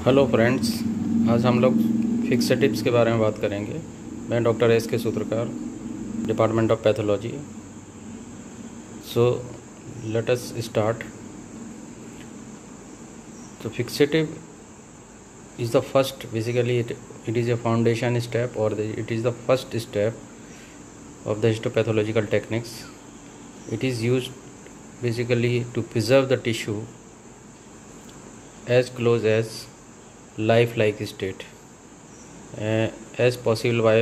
Hello friends, आज हम लोग फिक्सेटिव्स के बारे में बात करेंगे। मैं doctor S K Sutrakar, department of pathology. So let us start. तो fixative is the first, basically it is a foundation step, or it is the first step of the histopathological techniques. It is used basically to preserve the tissue as close as life-like state as possible by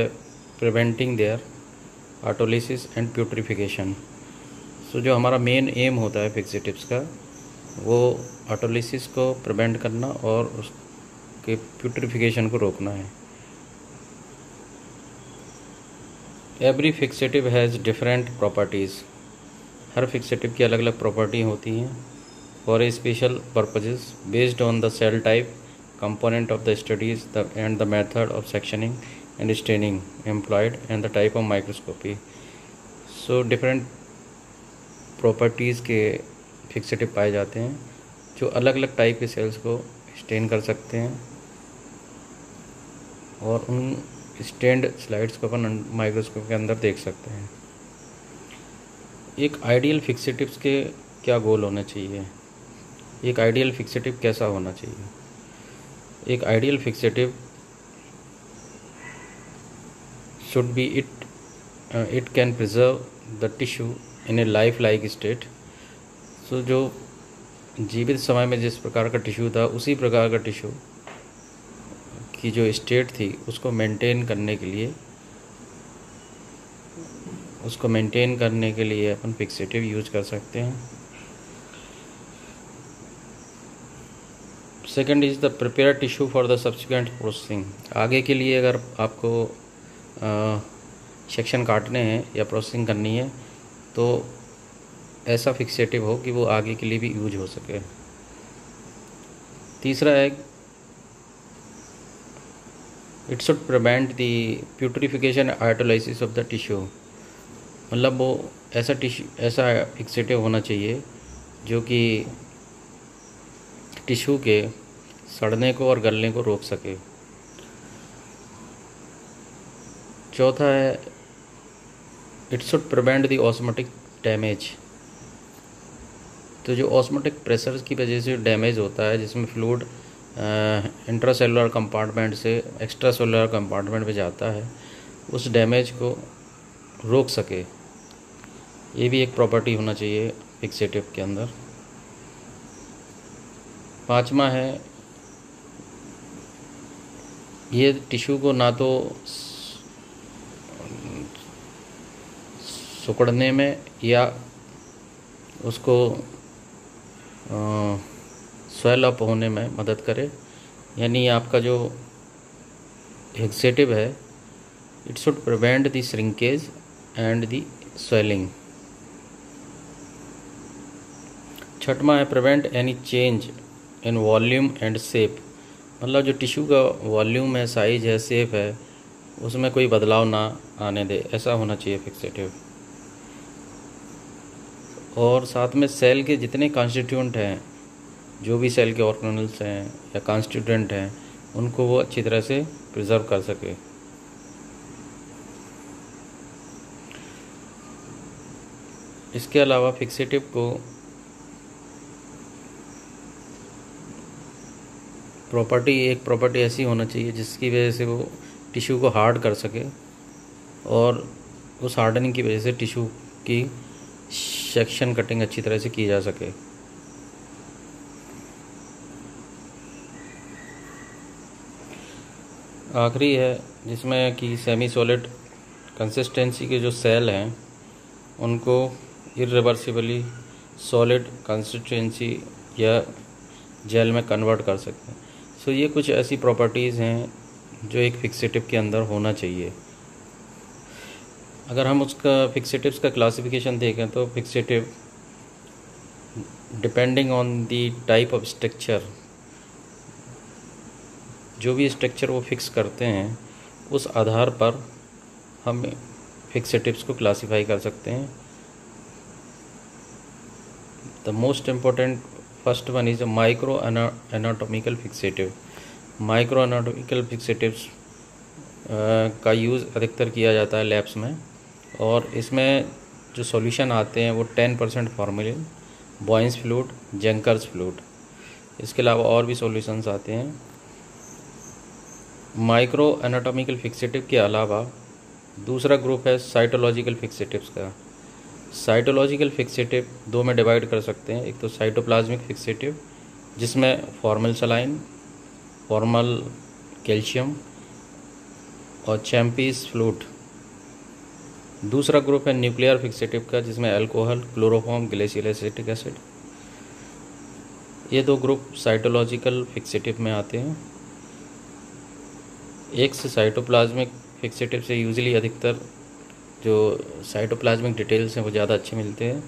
preventing their autolysis and putrefaction. So जो हमारा main M होता है fixatives का, वो autolysis को prevent करना और उसके प्यूट्रिफिकेशन को रोकना है। Every fixative has different properties. हर फिक्सेटिव की अलग अलग प्रॉपर्टी होती हैं for a special purposes based on the cell type, component of the studies, and the method of sectioning and staining employed, and the type of microscopy. So different properties के fixative पाए जाते हैं जो अलग अलग type के sales को stand कर सकते हैं, और उन स्टेन्ड स्लाइड्स को अपन माइक्रोस्कोप के अंदर देख सकते हैं। एक आइडियल फिक्सेटिव्स के क्या गोल होना चाहिए, एक आइडियल फिक्सेटिव कैसा होना चाहिए। एक ideal fixative should be it can preserve the tissue in a life like state. So जो जीवित समय में जिस प्रकार का टिश्यू था, उसी प्रकार का टिश्यू की जो स्टेट थी उसको मेंटेन करने के लिए अपन फिक्सेटिव यूज कर सकते हैं। Second is the prepare tissue for the subsequent processing. आगे के लिए अगर आपको सेक्शन काटने हैं या प्रोसेसिंग करनी है तो ऐसा फिक्सेटिव हो कि वो आगे के लिए भी यूज हो सके। तीसरा है it should prevent the putrefaction autolysis of the tissue. मतलब वो ऐसा फिक्सेटिव होना चाहिए जो कि टिश्यू के सड़ने को और गलने को रोक सके। चौथा है it should prevent the osmotic damage. तो जो ऑस्मोटिक प्रेशर की वजह से डैमेज होता है, जिसमें फ्लूइड इंट्रासेलुलर कंपार्टमेंट से एक्स्ट्रासेलुलर कंपार्टमेंट में जाता है, उस डैमेज को रोक सके। ये भी एक प्रॉपर्टी होना चाहिए फिक्सेटिव के अंदर। पांचवा है ये टिश्यू को ना तो सिकुड़ने में या उसको स्वेल अप होने में मदद करे। यानी आपका जो फिक्सेटिव है, it should prevent the shrinkage and the swelling. छठवां है prevent any change in volume and shape. मतलब जो टिश्यू का वॉल्यूम है, साइज है, शेप है, उसमें कोई बदलाव ना आने दे, ऐसा होना चाहिए फिक्सेटिव। और साथ में सेल के जितने कॉन्स्टिट्यूएंट हैं, जो भी सेल के ऑर्गेनेल्स हैं या कॉन्स्टिट्यूएंट हैं, उनको वो अच्छी तरह से प्रिजर्व कर सके। इसके अलावा फिक्सेटिव को एक प्रॉपर्टी ऐसी होना चाहिए जिसकी वजह से वो टिश्यू को हार्ड कर सके, और उस हार्डनिंग की वजह से टिश्यू की सेक्शन कटिंग अच्छी तरह से की जा सके। आखिरी है जिसमें कि सेमी सॉलिड कंसिस्टेंसी के जो सेल हैं उनको इरिवर्सिबली सॉलिड कंसिस्टेंसी या जेल में कन्वर्ट कर सकते हैं। सो ये कुछ ऐसी प्रॉपर्टीज़ हैं जो एक फिक्सेटिव के अंदर होना चाहिए। अगर हम उसका फिक्सेटिव्स का क्लासिफिकेशन देखें तो fixative depending on the type of structure, जो भी स्ट्रक्चर वो फिक्स करते हैं उस आधार पर हम फिक्सेटिव्स को क्लासीफाई कर सकते हैं। The most important first one is a micro anatomical fixative. Micro anatomical fixatives का यूज़ अधिकतर किया जाता है लैब्स में, और इसमें जो सॉल्यूशन आते हैं वो 10% फॉर्मेलिन, बॉयंस फ्लूइड, जेंकर्स फ्लूइड, इसके अलावा और भी सॉल्यूशंस आते हैं। माइक्रो एनाटॉमिकल फिक्सेटिव के अलावा दूसरा ग्रुप है साइटोलॉजिकल फिक्सेटिव्स का। साइटोलॉजिकल फिक्सेटिव दो में डिवाइड कर सकते हैं, एक तो साइटोप्लाज्मिक फिक्सेटिव जिसमें फॉर्मल सलाइन, फॉर्मल कैल्शियम और चैम्पीस फ्लूइड। दूसरा ग्रुप है न्यूक्लियर फिक्सेटिव का जिसमें alcohol, chloroform, glacial acetic acid. ये दो ग्रुप साइटोलॉजिकल फिक्सेटिव में आते हैं। एक से साइटोप्लाज्मिक फिक्सेटिव से यूजुअली अधिकतर जो साइटोप्लाज्मिक डिटेल्स हैं वो ज़्यादा अच्छे मिलते हैं,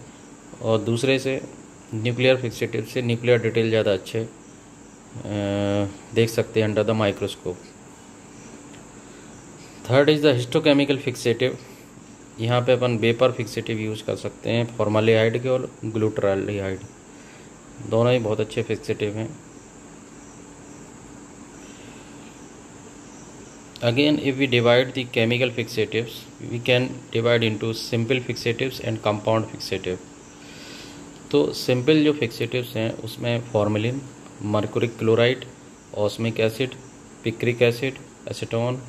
और दूसरे से न्यूक्लियर फिक्सेटिव से न्यूक्लियर डिटेल ज़्यादा अच्छे देख सकते हैं under the microscope. Third is the histochemical fixative. यहाँ पे अपन वेपर फिक्सेटिव यूज़ कर सकते हैं फॉर्मल्डिहाइड के और ग्लूटाल्डिहाइड, दोनों ही बहुत अच्छे फिक्सेटिव हैं। Again, if we divide the chemical fixatives, we can divide into simple fixatives and compound fixative। तो सिंपल जो फिक्सेटिव्स हैं उसमें formalin, mercuric chloride, osmic acid, picric acid, acetone,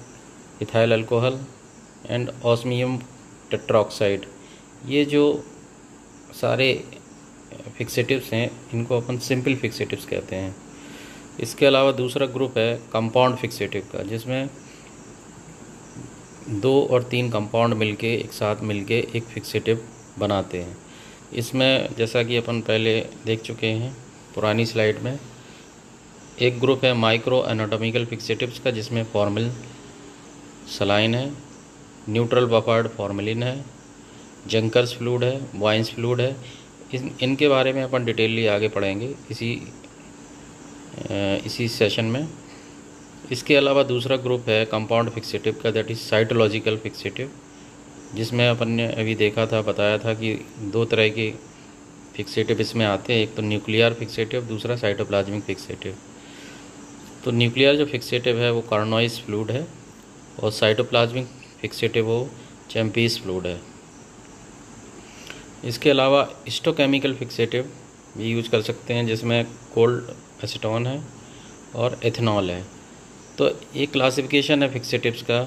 ethyl alcohol and osmium tetroxide, ये जो सारे fixatives हैं इनको अपन simple fixatives कहते हैं। इसके अलावा दूसरा ग्रुप है कंपाउंड फिक्सेटिव का जिसमें 2 और 3 कंपाउंड मिलके एक साथ मिलके एक फिक्सेटिव बनाते हैं। इसमें जैसा कि अपन पहले देख चुके हैं पुरानी स्लाइड में, एक ग्रुप है माइक्रो एनाटॉमिकल फिक्सेटिव्स का जिसमें फॉर्मल सलाइन है, न्यूट्रल बफर्ड फॉर्मेलिन है, जेंकर्स फ्लूइड है, बॉयंस फ्लूइड है। इनके बारे में अपन डिटेलली आगे पढ़ेंगे इसी सेशन में। इसके अलावा दूसरा ग्रुप है कंपाउंड फिक्सेटिव का, दैट इज़ साइटोलॉजिकल फिक्सेटिव, जिसमें अपन ने अभी देखा था, बताया था कि 2 तरह के फिक्सेटिव इसमें आते हैं, एक तो न्यूक्लियर फिक्सेटिव, दूसरा साइटोप्लाज्मिक फिक्सेटिव। तो न्यूक्लियर जो फिक्सेटिव है वो कार्नोइस फ्लूइड है और साइटोप्लाज्मिक फिक्सेटिव वो चैम्पीस फ्लूइड है। इसके अलावा हिस्टोकेमिकल फिक्सेटिव भी यूज कर सकते हैं जिसमें कोल्ड एसीटोन है और एथेनॉल है। तो एक क्लासिफिकेशन है फिक्सेटिव्स का,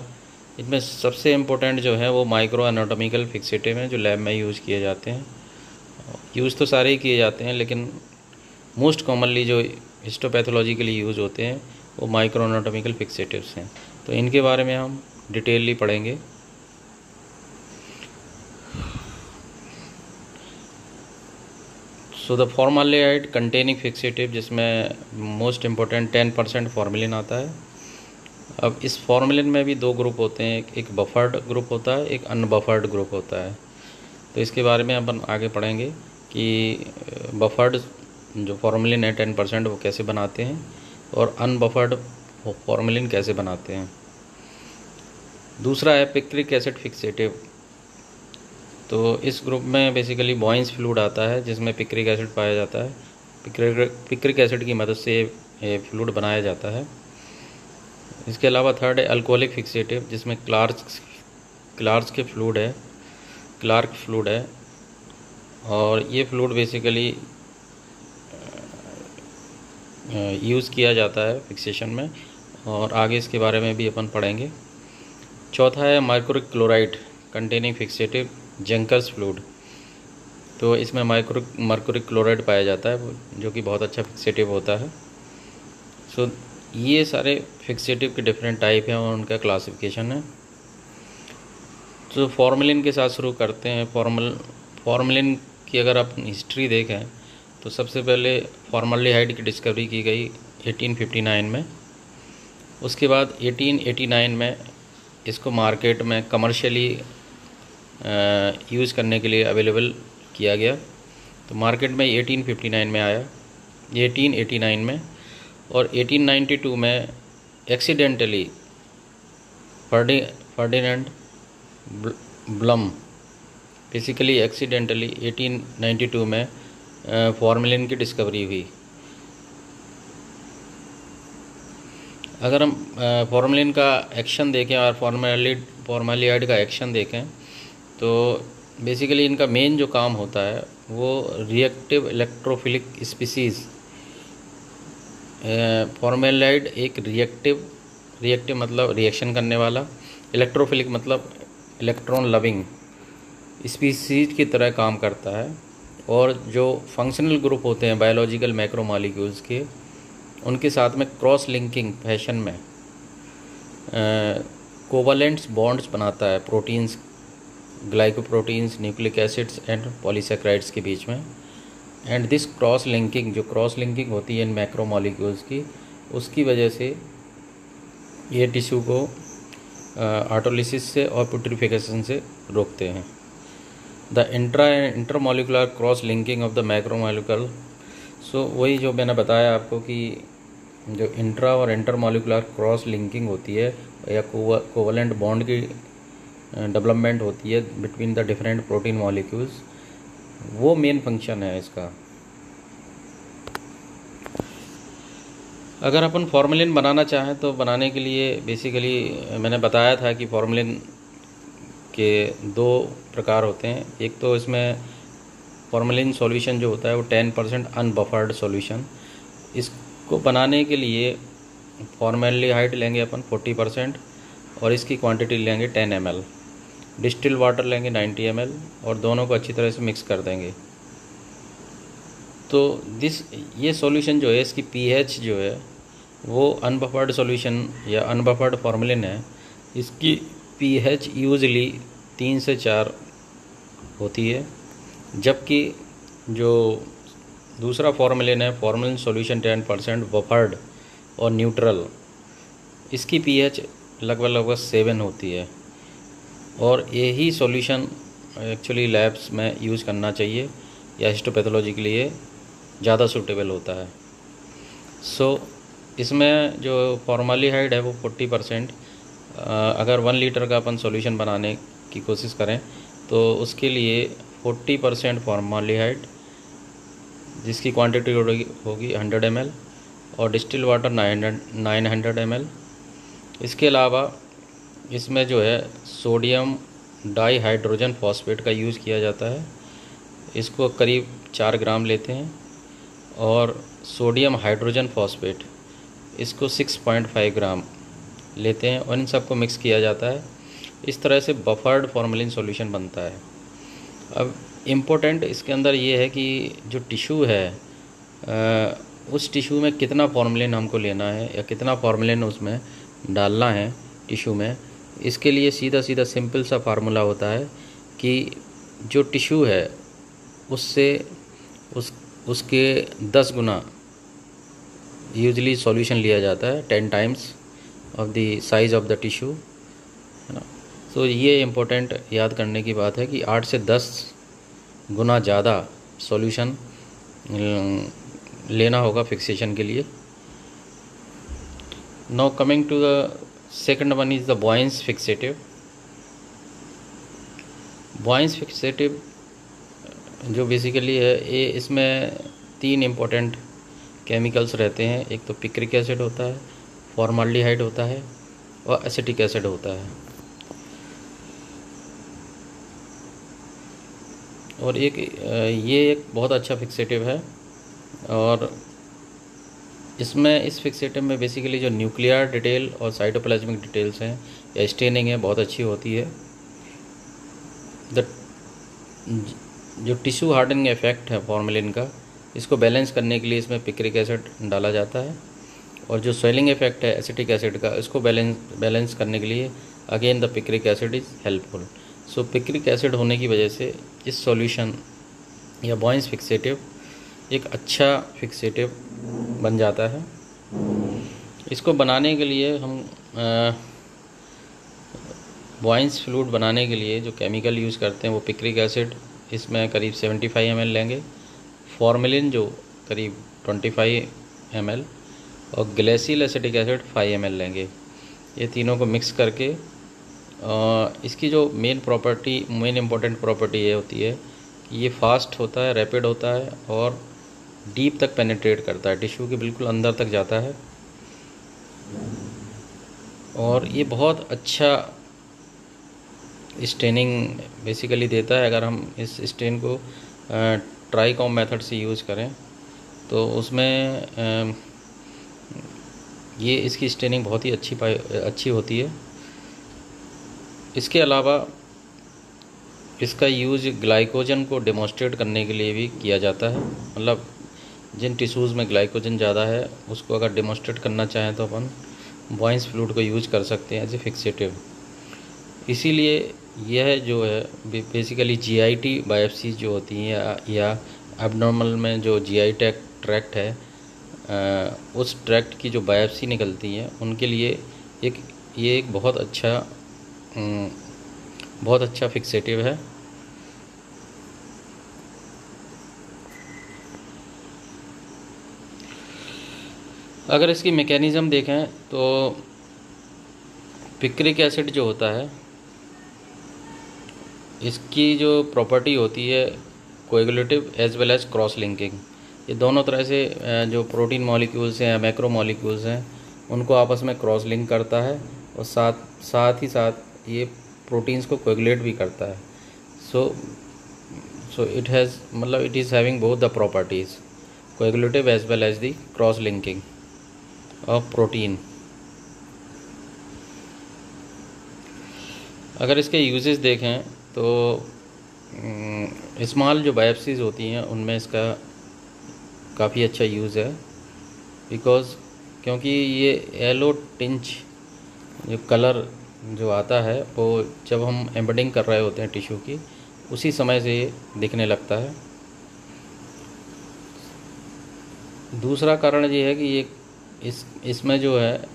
इसमें सबसे इम्पोर्टेंट जो है वो माइक्रो एनाटॉमिकल फिक्सेटिव हैं जो लैब में यूज़ किए जाते हैं। यूज़ तो सारे ही किए जाते हैं लेकिन मोस्ट कॉमनली जो हिस्टोपैथोलॉजी के लिए यूज़ होते हैं वो माइक्रो एनाटॉमिकल फिक्सेटिव्स हैं। तो इनके बारे में हम डिटेलली पढ़ेंगे। So the formaldehyde containing fixative जिसमें मोस्ट इम्पोर्टेंट 10% फॉर्मेलिन आता है। अब इस फॉर्मेलिन में भी 2 ग्रुप होते हैं, एक बफर्ड ग्रुप होता है, एक अनबफर्ड ग्रुप होता है। तो इसके बारे में अपन आगे पढ़ेंगे कि बफर्ड जो फॉर्मेलिन है 10% वो कैसे बनाते हैं और अनबफर्ड फॉर्मेलिन कैसे बनाते हैं। दूसरा है पिक्रिक एसिड फिक्सेटिव। तो इस ग्रुप में बेसिकली बॉयंस फ्लूइड आता है जिसमें पिक्रिक एसिड पाया जाता है। पिक्रिक एसिड की मदद से ये फ्लूइड बनाया जाता है। इसके अलावा थर्ड है अल्कोहलिक फिक्सेटिव जिसमें क्लार्क फ्लूइड है और ये फ्लूइड बेसिकली यूज़ किया जाता है फिक्सेशन में, और आगे इसके बारे में भी अपन पढ़ेंगे। चौथा है mercuric chloride containing fixative जेंकर्स fluid. तो इसमें मर्क्यूरिक क्लोराइड पाया जाता है जो कि बहुत अच्छा फिक्सेटिव होता है। सो ये सारे फिक्सेटिव के डिफरेंट टाइप हैं और उनका क्लासिफिकेशन है। तो फॉर्मेलिन के साथ शुरू करते हैं। फॉर्मेलिन की अगर आप हिस्ट्री देखें तो सबसे पहले फॉर्मल्डिहाइड की डिस्कवरी की गई 1859 में। उसके बाद 1889 में इसको मार्केट में कमर्शियली यूज़ करने के लिए अवेलेबल किया गया। तो मार्केट में 1859 में आया, 1889 में, और 1892 में accidentally Ferdinand Blum basically accidentally 1892 में फॉर्मेलिन की डिस्कवरी हुई। अगर हम फॉर्मेलिन का एक्शन देखें और फॉर्मेलिहाइड का एक्शन देखें तो बेसिकली इनका मेन जो काम होता है वो रिएक्टिव इलेक्ट्रोफिलिक स्पीसीज़। फॉर्मेलिहाइड एक रिएक्टिव मतलब रिएक्शन करने वाला, इलेक्ट्रोफिलिक मतलब इलेक्ट्रॉन लविंग स्पीसीज की तरह काम करता है। और जो फंक्शनल ग्रुप होते हैं बायोलॉजिकल मैक्रोमॉलिक्यूल्स के, उनके साथ में क्रॉस लिंकिंग फैशन में कोवलेंट्स बॉन्ड्स बनाता है proteins, glycoproteins, nucleic acids and polysaccharides के बीच में। एंड दिस क्रॉस लिंकिंग होती है इन मैक्रोमॉलिक्यूल्स की, उसकी वजह से ये टिश्यू को ऑटोलिसिस से और पुट्रिफिकेशन से रोकते हैं। The intermolecular cross linking of the macromolecule. So वही जो मैंने बताया आपको कि जो इंट्रा और इंटरमॉलिकुलर क्रॉस लिंकिंग होती है या कोवलेंट बॉन्ड की डेवलपमेंट होती है between the different protein molecules, वो मेन फंक्शन है इसका। अगर अपन फॉर्मेलिन बनाना चाहें तो बनाने के लिए बेसिकली मैंने बताया था कि फॉर्मेलिन के 2 प्रकार होते हैं। एक तो इसमें फॉर्मेलिन सॉल्यूशन जो होता है वो 10% अनबफर्ड सॉल्यूशन। इसको बनाने के लिए फॉर्मेलिहाइड लेंगे अपन 40% और इसकी क्वांटिटी लेंगे 10 ml। डिस्टिल वाटर लेंगे 90 ml और दोनों को अच्छी तरह से मिक्स कर देंगे। तो ये सॉल्यूशन जो है इसकी pH जो है वो अनबफर्ड सॉल्यूशन या अनबफर्ड फॉर्मेलिन है, इसकी pH यूजली 3 से 4 होती है। जबकि जो दूसरा फॉर्मेलिन है फॉर्मेलिन सॉल्यूशन 10% बफर्ड और न्यूट्रल, इसकी pH लगभग 7 होती है। और यही सॉल्यूशन एक्चुअली लैब्स में यूज़ करना चाहिए या हिस्टोपैथोलॉजी के लिए ज़्यादा सूटेबल होता है। इसमें जो फॉर्मेलिहाइड है वो 40%। अगर 1 लीटर का अपन सॉल्यूशन बनाने की कोशिश करें तो उसके लिए 40% फॉर्मेलिहाइड, जिसकी क्वांटिटी होगी 100 ml और डिस्टिल वाटर 900 ml। इसके अलावा इसमें जो है सोडियम डाइहाइड्रोजन फॉस्फेट का यूज़ किया जाता है, इसको करीब 4 ग्राम लेते हैं। और सोडियम हाइड्रोजन फॉस्फेट इसको 6.5 ग्राम लेते हैं और इन सबको मिक्स किया जाता है। इस तरह से बफर्ड फॉर्मेलिन सॉल्यूशन बनता है। अब इम्पोर्टेंट इसके अंदर ये है कि जो टिश्यू है उस टिश्यू में कितना फॉर्मेलिन हमको लेना है या कितना फॉर्मेलिन उसमें डालना है टिश्यू में, इसके लिए सीधा सिंपल सा फार्मूला होता है कि जो टिश्यू है उससे उसके 10 गुना यूजली सॉल्यूशन लिया जाता है, 10 times of the size of the tissue, है ना। तो ये इम्पोर्टेंट याद करने की बात है कि 8 से 10 गुना ज़्यादा सॉल्यूशन लेना होगा फिक्सेशन के लिए। Now coming to the second one is the Bouin's fixative. Bouin's fixative जो बेसिकली है ये, इसमें 3 इम्पोर्टेंट केमिकल्स रहते हैं। एक तो पिक्रिक एसिड होता है, फॉर्मेल्डिहाइड होता है और एसिटिक एसिड होता है। और ये एक बहुत अच्छा फिक्सेटिव है। और इसमें इस फिक्सेटिव में बेसिकली जो न्यूक्लियर डिटेल और साइटोप्लाज्मिक डिटेल्स हैं या स्टेनिंग है बहुत अच्छी होती है। जो टिश्यू हार्डनिंग इफेक्ट है फॉर्मेलिन का, इसको बैलेंस करने के लिए इसमें पिक्रिक एसिड डाला जाता है। और जो स्वेलिंग इफेक्ट है एसिटिक एसिड का, इसको बैलेंस करने के लिए again the picric acid is helpful. So picric acid होने की वजह से इस सॉल्यूशन या बॉयंस फिक्सेटिव एक अच्छा फिक्सेटिव बन जाता है। इसको बनाने के लिए हम बॉयंस फ्लूइड बनाने के लिए जो केमिकल यूज़ करते हैं वो पिक्रिक एसिड, इसमें करीब 75 ml लेंगे, फॉर्मेलिन जो करीब 25 ml और ग्लेसिल एसिटिक एसिड 5 ml लेंगे। ये तीनों को मिक्स करके इसकी जो मेन इम्पोर्टेंट प्रॉपर्टी ये होती है कि ये फास्ट होता है, रैपिड होता है और डीप तक पेनिट्रेट करता है, टिश्यू के बिल्कुल अंदर तक जाता है। और ये बहुत अच्छा स्टेनिंग बेसिकली देता है। अगर हम इस स्टेन को ट्राईकॉम मेथड से यूज़ करें तो उसमें ये इसकी स्टेनिंग बहुत ही अच्छी होती है। इसके अलावा इसका यूज़ ग्लाइकोजन को डेमोन्स्ट्रेट करने के लिए भी किया जाता है। मतलब जिन टिश्यूज़ में ग्लाइकोजन ज़्यादा है उसको अगर डेमोन्स्ट्रेट करना चाहें तो अपन बॉयंस फ्लूइड को यूज कर सकते हैं एज ए फिक्सेटिव। इसीलिए यह जो है बेसिकली जीआईटी बायोप्सी जो होती हैं या एब्नॉर्मल में जो जीआई ट्रैक्ट है, उस ट्रैक्ट की जो बायोप्सी निकलती है उनके लिए ये एक बहुत अच्छा फिक्सेटिव है। अगर इसकी मैकेनिज़्म देखें तो पिक्रिक एसिड जो होता है इसकी जो प्रॉपर्टी होती है coagulative as well as cross linking. ये दोनों तरह से जो प्रोटीन मॉलिक्यूल्स हैं, मैक्रो मॉलिक्यूल्स हैं, उनको आपस में क्रॉस लिंक करता है और साथ ही साथ ये प्रोटीन्स को कोएगुलेट भी करता है। So it is having both the properties coagulative as well as the cross linking of protein. अगर इसके यूजेस देखें तो स्मॉल जो बायोप्सीज़ होती हैं उनमें इसका काफ़ी अच्छा यूज़ है, क्योंकि ये येलो टिंच जो कलर जो आता है वो जब हम एम्बेडिंग कर रहे होते हैं टिश्यू की उसी समय से ये दिखने लगता है। दूसरा कारण ये है कि ये इसमें जो है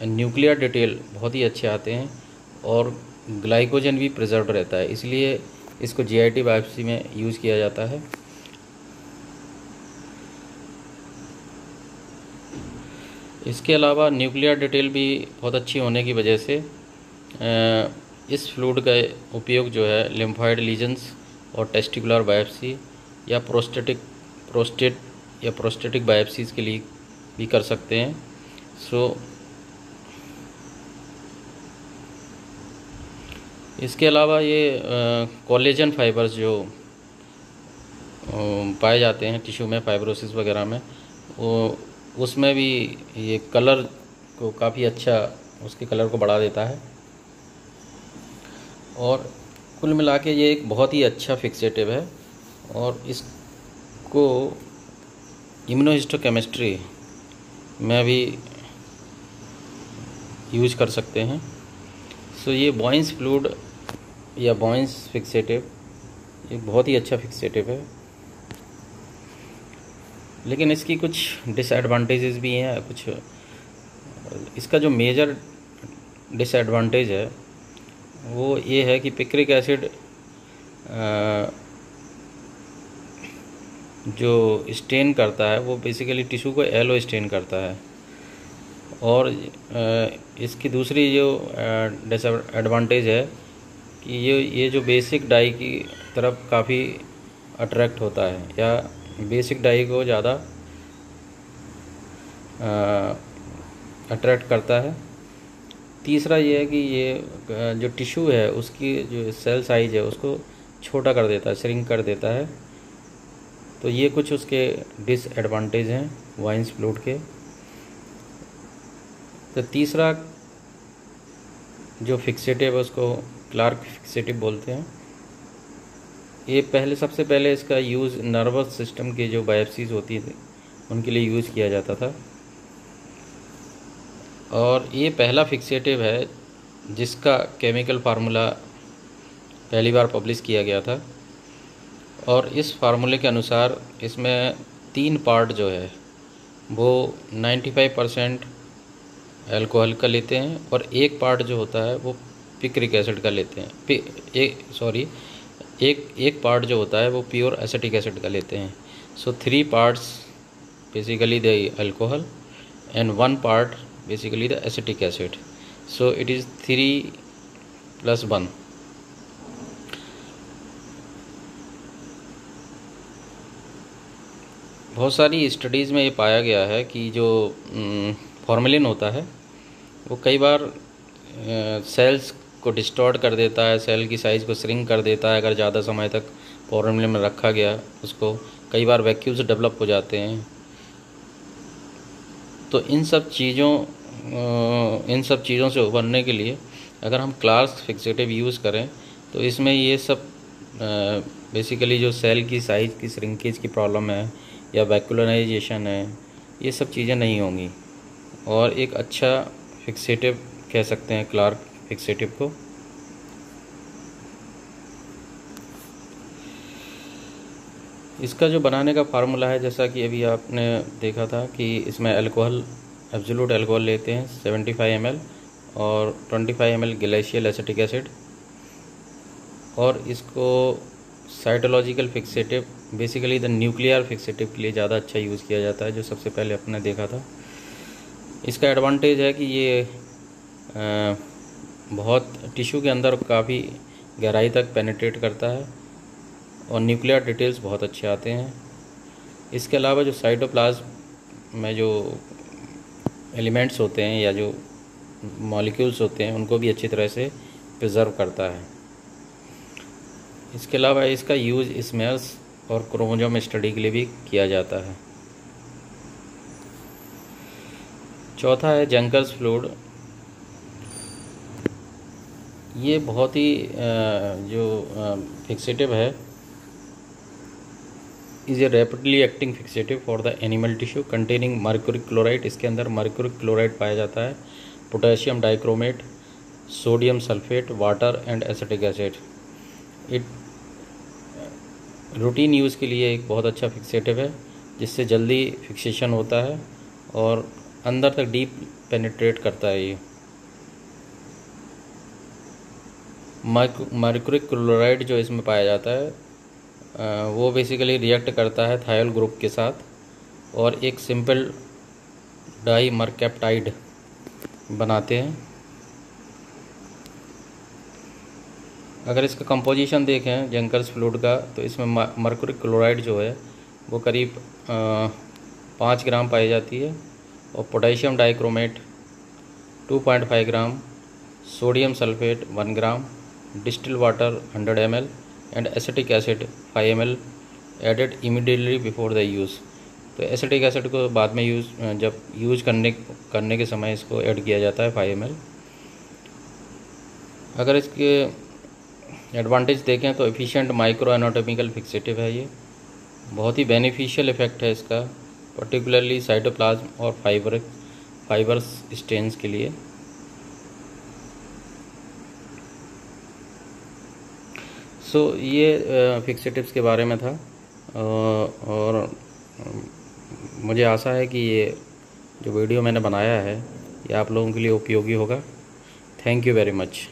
न्यूक्लियर डिटेल बहुत ही अच्छे आते हैं और ग्लाइकोजन भी प्रिजर्व रहता है, इसलिए इसको जीआईटी बायोप्सी में यूज़ किया जाता है। इसके अलावा न्यूक्लियर डिटेल भी बहुत अच्छी होने की वजह से इस फ्लूइड का उपयोग जो है लिम्फॉइड लीजन्स और टेस्टिकुलर बायोप्सी या प्रोस्टेटिक बायोप्सीज़ के लिए भी कर सकते हैं। इसके अलावा ये कोलेजन फाइबर्स जो पाए जाते हैं टिश्यू में फाइब्रोसिस वगैरह में, वो उसमें भी ये कलर को काफ़ी अच्छा उसके कलर को बढ़ा देता है। और कुल मिला के ये एक बहुत ही अच्छा फिक्सेटिव है और इसको इम्यूनोहिस्टोकेमिस्ट्री में भी यूज कर सकते हैं। ये बॉयंस फ्लूइड या बॉयंस फिक्सेटिव ये बहुत ही अच्छा फिक्सेटिव है, लेकिन इसकी कुछ डिसएडवांटेजेस भी हैं। कुछ इसका जो मेजर डिसएडवांटेज है वो ये है कि पिक्रिक एसिड जो स्टेन करता है वो बेसिकली टिश्यू को येलो स्टेन करता है। और इसकी दूसरी जो डिसएडवांटेज है कि ये जो बेसिक डाई की तरफ काफ़ी अट्रैक्ट होता है या बेसिक डाई को ज़्यादा अट्रैक्ट करता है। तीसरा ये है कि ये जो टिश्यू है उसकी जो सेल साइज है उसको छोटा कर देता है, श्रिंक कर देता है। तो ये कुछ उसके डिसएडवांटेज हैं बॉयंस फ्लूइड के। तो तीसरा जो फिक्सेटिव है उसको क्लार्क फिक्सेटिव बोलते हैं। ये सबसे पहले इसका यूज़ नर्वस सिस्टम के जो बायोप्सीज़ होती थी उनके लिए यूज़ किया जाता था और ये पहला फिक्सेटिव है जिसका केमिकल फार्मूला पहली बार पब्लिश किया गया था। और इस फार्मूले के अनुसार इसमें 3 पार्ट जो है वो 95% अल्कोहल का लेते हैं और 1 पार्ट जो होता है वो पिक्रिक एसिड का लेते हैं। एक पार्ट जो होता है वो प्योर एसिटिक एसिड का लेते हैं। 3 parts basically the alcohol and 1 part basically the acetic acid. So it is 3 plus 1. बहुत सारी स्टडीज़ में ये पाया गया है कि जो फॉर्मेलिन होता है वो कई बार सेल्स को डिस्टॉर्ट कर देता है, सेल की साइज़ को श्रिंक कर देता है अगर ज़्यादा समय तक पाउडर मिल में रखा गया उसको। कई बार वैक्यूम्स डेवलप हो जाते हैं। तो इन सब चीज़ों से उबरने के लिए अगर हम क्लार्क्स फिक्सेटिव यूज़ करें तो इसमें ये सब बेसिकली जो सेल की साइज़ की श्रिंकेज की प्रॉब्लम है या वैक्यूलराइजेशन है, ये सब चीज़ें नहीं होंगी। और एक अच्छा फिक्सेटिव कह सकते हैं क्लार्क फिक्सेटिव को। इसका जो बनाने का फार्मूला है, जैसा कि अभी आपने देखा था कि इसमें अल्कोहल, एब्सोल्यूट अल्कोहल लेते हैं 75 ml और 25 ml ग्लेशियल एसिटिक एसिड, और इसको cytological fixative, basically the nuclear fixative के लिए ज़्यादा अच्छा यूज़ किया जाता है, जो सबसे पहले आपने देखा था। इसका एडवांटेज है कि ये बहुत टिश्यू के अंदर काफ़ी गहराई तक पेनिट्रेट करता है और न्यूक्लियर डिटेल्स बहुत अच्छे आते हैं। इसके अलावा जो साइटोप्लाज्म में जो एलिमेंट्स होते हैं या जो मॉलिक्यूल्स होते हैं उनको भी अच्छी तरह से प्रिजर्व करता है। इसके अलावा इसका यूज़ स्मेल्स और क्रोमोसोम स्टडी के लिए भी किया जाता है। चौथा है जेंकर्स फ्लूइड। ये बहुत ही जो फिक्सेटिव है, is a rapidly acting fixative for the animal tissue containing mercuric chloride. इसके अंदर मर्क्यूरिक क्लोराइड पाया जाता है, potassium dichromate, sodium sulphate, water and acetic acid. It routine use के लिए एक बहुत अच्छा फिक्सेटिव है, जिससे जल्दी फिक्सेशन होता है और अंदर तक डीप पेनिट्रेट करता है। ये मर्क्यूरिक क्लोराइड जो इसमें पाया जाता है वो बेसिकली रिएक्ट करता है थायल ग्रुप के साथ और एक सिंपल डाई मर्कैप्टाइड बनाते हैं। अगर इसका कंपोजिशन देखें जेंकर्स फ्लूइड का, तो इसमें मर्क्यूरिक क्लोराइड जो है वो करीब 5 ग्राम पाई जाती है और potassium dichromate 2.5 gram, sodium sulphate 1 gram, distil water 100 ml and acetic acid 5 ml added immediately before the use. तो एसिटिक एसिड को बाद में जब यूज़ करने के समय इसको ऐड किया जाता है 5 ml। अगर इसके एडवांटेज देखें तो एफिशिएंट माइक्रो एनाटॉमिकल फिक्सेटिव है। ये बहुत ही बेनिफिशियल इफेक्ट है इसका, पर्टिकुलरली साइटोप्लाज्म और फाइबर्स स्टेन्स के लिए। ये फिक्सेटिव्स के बारे में था और मुझे आशा है कि ये जो वीडियो मैंने बनाया है ये आप लोगों के लिए उपयोगी होगा। Thank you very much.